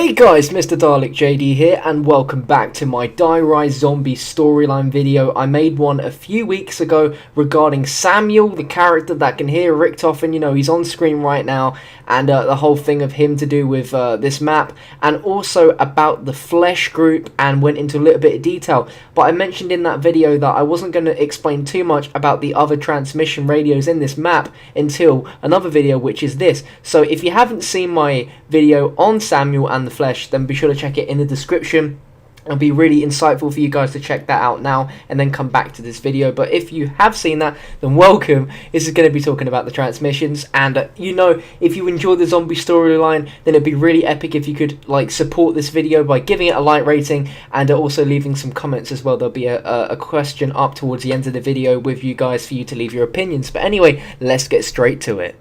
Hey guys, Mr. Dalek JD here, and welcome back to my Die Rise Zombie storyline video. I made one a few weeks ago regarding Samuel, the character that can hear Richtofen. You know, he's on screen right now, and the whole thing of him to do with this map, and also about the Flesh group, and went into a little bit of detail. But I mentioned in that video that I wasn't going to explain too much about the other transmission radios in this map until another video, which is this. So if you haven't seen my video on Samuel and the Flesh, then be sure to check it in the description. It'll be really insightful for you guys to check that out now and then come back to this video. But if you have seen that, then welcome. This is going to be talking about the transmissions, and you know, if you enjoy the zombie storyline, then it'd be really epic if you could like support this video by giving it a like rating and also leaving some comments as well. There'll be a question up towards the end of the video with you guys for you to leave your opinions. But anyway, let's get straight to it.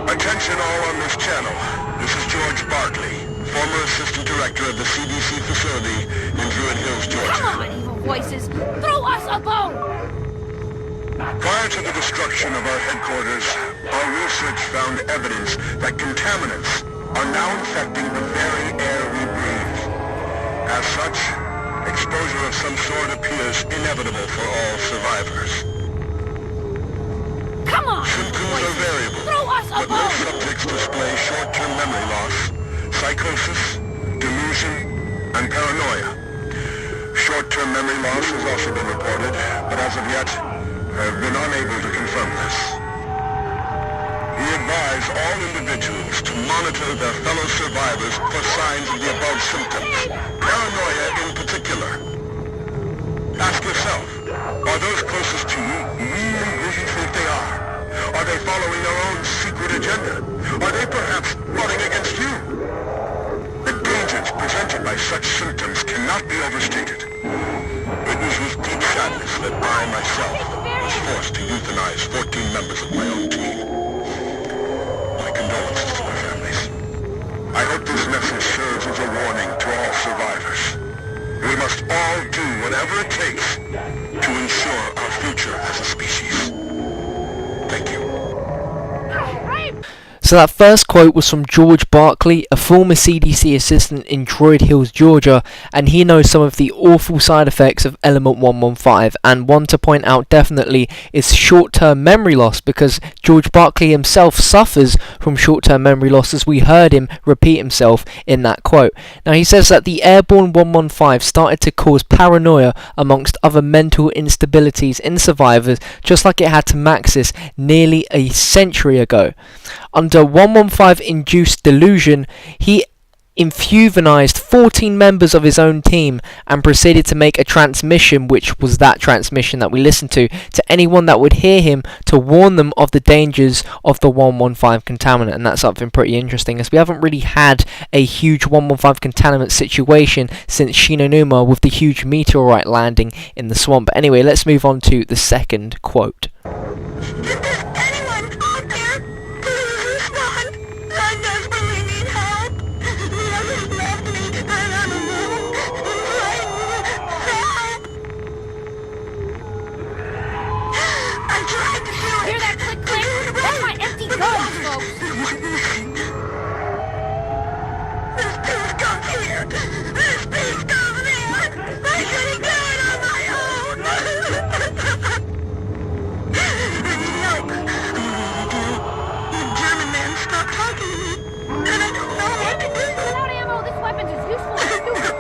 Attention all on this channel. This is George Barkley, former Assistant Director of the CDC facility in Druid Hills, Georgia. Come on, evil voices! Throw us a bone! Prior to the destruction of our headquarters, our research found evidence that contaminants are now infecting the very air we breathe. As such, exposure of some sort appears inevitable for all survivors. Come on, Symptoms are variable, throw us a but most bone! subjects display short-term memory loss, psychosis, delusion, and paranoia. Short-term memory loss has also been reported, but as of yet, have been unable to confirm this. We advise all individuals to monitor their fellow survivors for signs of the above symptoms, paranoia in particular. Ask yourself, are those closest to you really who you think they are? Are they following their own secret agenda? Are they perhaps plotting against you? The dangers presented by such symptoms cannot be overstated. It was with deep sadness that I myself was forced to euthanize 14 members of my own team. My condolences to their families. I hope this message serves as a warning to all survivors. We must all do whatever it takes to ensure our future as a species. Thank you. So that first quote was from George Barkley, a former CDC assistant in Druid Hills, Georgia, and he knows some of the awful side effects of Element 115, and one to point out definitely is short-term memory loss, because George Barkley himself suffers from short-term memory loss, as we heard him repeat himself in that quote. Now he says that the Airborne 115 started to cause paranoia amongst other mental instabilities in survivors, just like it had to Maxis nearly a century ago. Under 115-induced delusion, he infusionized 14 members of his own team and proceeded to make a transmission, which was that transmission that we listened to anyone that would hear him, to warn them of the dangers of the 115 contaminant. And that's something pretty interesting, as we haven't really had a huge 115 contaminant situation since Shinonuma with the huge meteorite landing in the swamp. But anyway, let's move on to the second quote. Hear that click click? That's my empty gun, folks! This piece comes here! This piece comes here! I couldn't do it on my own! No! The German man stopped talking to me, and I don't know what to do! Without ammo, this weapon's as useful as stupid!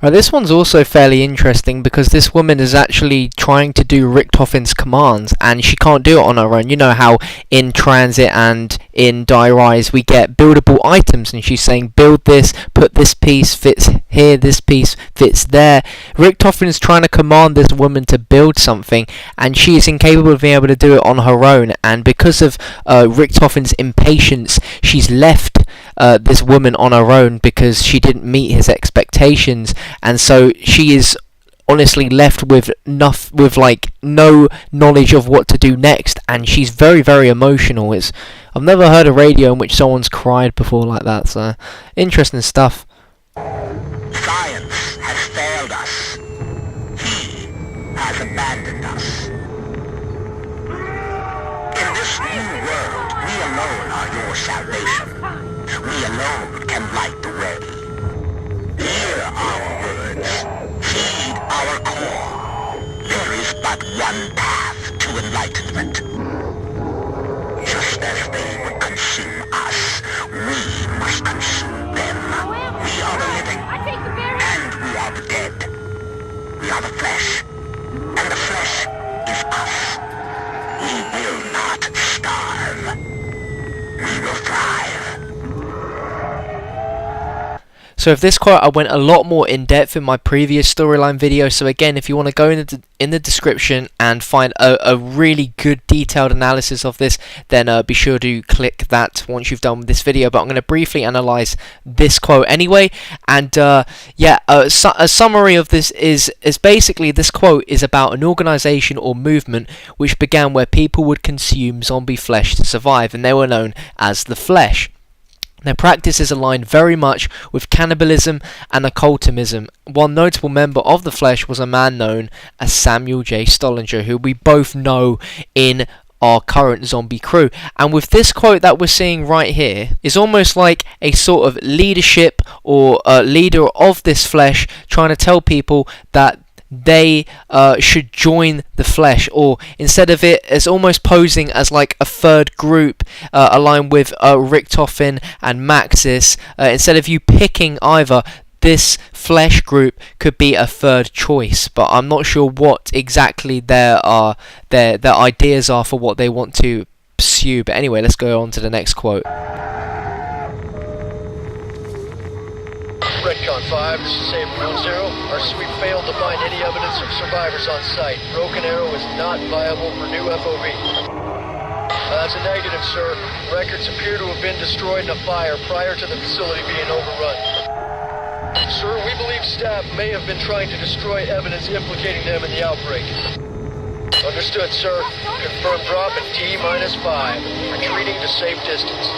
This one's also fairly interesting, because this woman is actually trying to do Richtofen's commands, and she can't do it on her own. You know how in Transit and in Die Rise we get buildable items, and she's saying build this, put this piece fits here, this piece fits there. Richtofen is trying to command this woman to build something, and she is incapable of being able to do it on her own, and because of Richtofen's impatience, she's left this woman on her own because she didn't meet his expectations, and so she is honestly left with like no knowledge of what to do next, and she's very, very emotional. I've never heard a radio in which someone's cried before like that, so interesting stuff. Science has failed us. He has abandoned us. this new world, we alone are your salvation. We alone can light the way. Hear our words. Heed our call. There is but one path to enlightenment. Just as they would consume us, we must consume them. We are the living, I take the berry. and we are the dead. We are the flesh, and the flesh is us. We will not starve. We will thrive. So with this quote, I went a lot more in depth in my previous storyline video. So again, if you want to go in the description and find a really good detailed analysis of this, then be sure to click that once you've done this video. But I'm going to briefly analyze this quote anyway. And a summary of this is basically, this quote is about an organization or movement which began where people would consume zombie flesh to survive, and they were known as the Flesh. Their practices aligned very much with cannibalism and occultism. One notable member of the Flesh was a man known as Samuel J. Stollinger, who we both know in our current zombie crew. And with this quote that we're seeing right here, is almost like a sort of leadership or leader of this Flesh trying to tell people that they should join the Flesh, or instead of it as almost posing as like a third group aligned with Richtofen and Maxis, instead of you picking either, this Flesh group could be a third choice. But I'm not sure what exactly their ideas are for what they want to pursue. But anyway, let's go on to the next quote. Redcon 5, this is Saber 10. Our sweep failed to find any evidence of survivors on site. Broken Arrow is not viable for new FOV. That's a negative, sir. Records appear to have been destroyed in a fire prior to the facility being overrun. Sir, we believe staff may have been trying to destroy evidence implicating them in the outbreak. Understood, sir. Confirmed drop at T-5. Retreating to safe distance.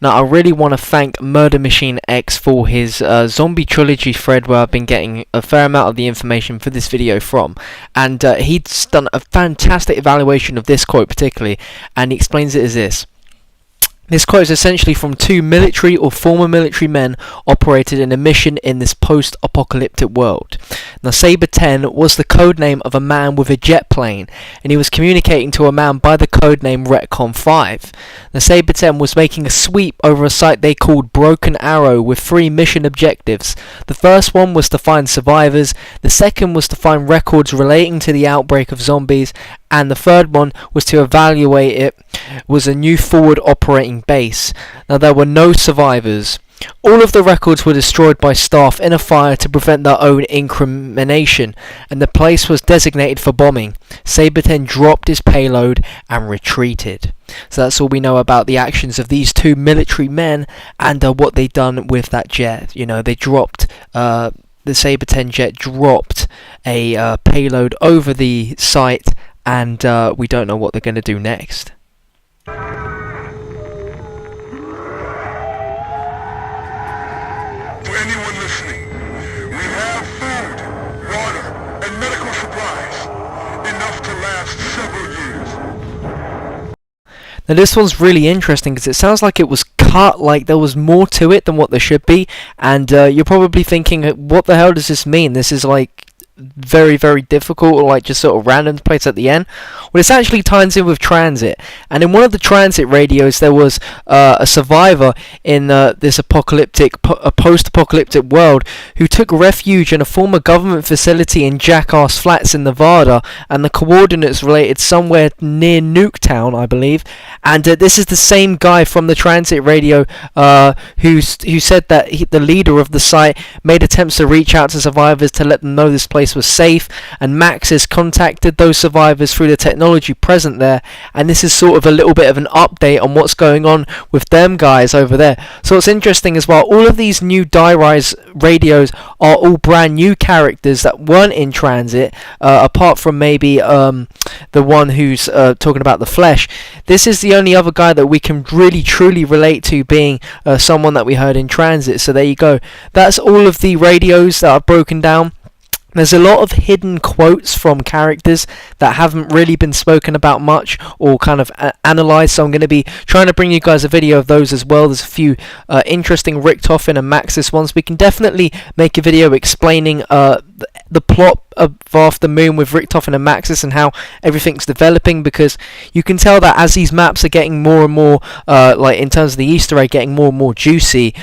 Now, I really want to thank Murder Machine X for his zombie trilogy thread, where I've been getting a fair amount of the information for this video from, and he's done a fantastic evaluation of this quote particularly, and he explains it as this. This quote is essentially from two military or former military men operated in a mission in this post-apocalyptic world. Now, Saber 10 was the code name of a man with a jet plane, and he was communicating to a man by the code name Retcon 5. Now, Saber 10 was making a sweep over a site they called Broken Arrow with 3 mission objectives. The first one was to find survivors, the second was to find records relating to the outbreak of zombies, and the third one was to evaluate it was a new forward operating base. Now, there were no survivors. All of the records were destroyed by staff in a fire to prevent their own incrimination, and the place was designated for bombing. Saber 10 dropped his payload and retreated. So that's all we know about the actions of these two military men and what they done with that jet. You know, they dropped the Saber 10 jet dropped a payload over the site, and we don't know what they're going to do next. To anyone listening, we have food, water, and medical supplies, enough to last several years. Now, this one's really interesting because it sounds like it was cut, like there was more to it than what there should be, and you're probably thinking, what the hell does this mean? This is like very, very difficult, or like just sort of random place at the end. Well, this actually ties in with transit, and in one of the transit radios there was a survivor in this post-apocalyptic world who took refuge in a former government facility in Jackass Flats in Nevada, and the coordinates related somewhere near Nuketown, I believe. And this is the same guy from the transit radio who said that the leader of the site made attempts to reach out to survivors to let them know this place was safe, and Maxis contacted those survivors through the technology present there, and this is sort of a little bit of an update on what's going on with them guys over there. So what's interesting as well, all of these new Die-Rise radios are all brand new characters that weren't in transit, apart from maybe the one who's talking about the Flesh. This is the only other guy that we can really truly relate to being someone that we heard in transit. So there you go, that's all of the radios that I've broken down. There's a lot of hidden quotes from characters that haven't really been spoken about much or kind of analysed, so I'm going to be trying to bring you guys a video of those as well. There's a few interesting Richtofen and Maxis ones. We can definitely make a video explaining the plot of After Moon with Richtofen and Maxis and how everything's developing, because you can tell that as these maps are getting more and more, like in terms of the Easter egg, getting more and more juicy,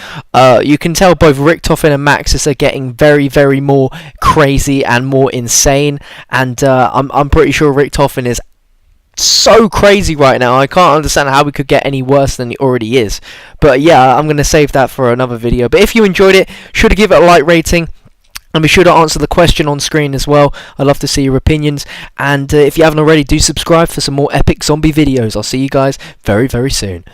you can tell both Richtofen and Maxis are getting very, very more crazy and more insane, and I'm pretty sure Richtofen is so crazy right now. I can't understand how we could get any worse than he already is. But yeah, I'm going to save that for another video. But if you enjoyed it, sure to give it a like rating. And be sure to answer the question on screen as well. I'd love to see your opinions. And if you haven't already, do subscribe for some more epic zombie videos. I'll see you guys very, very soon.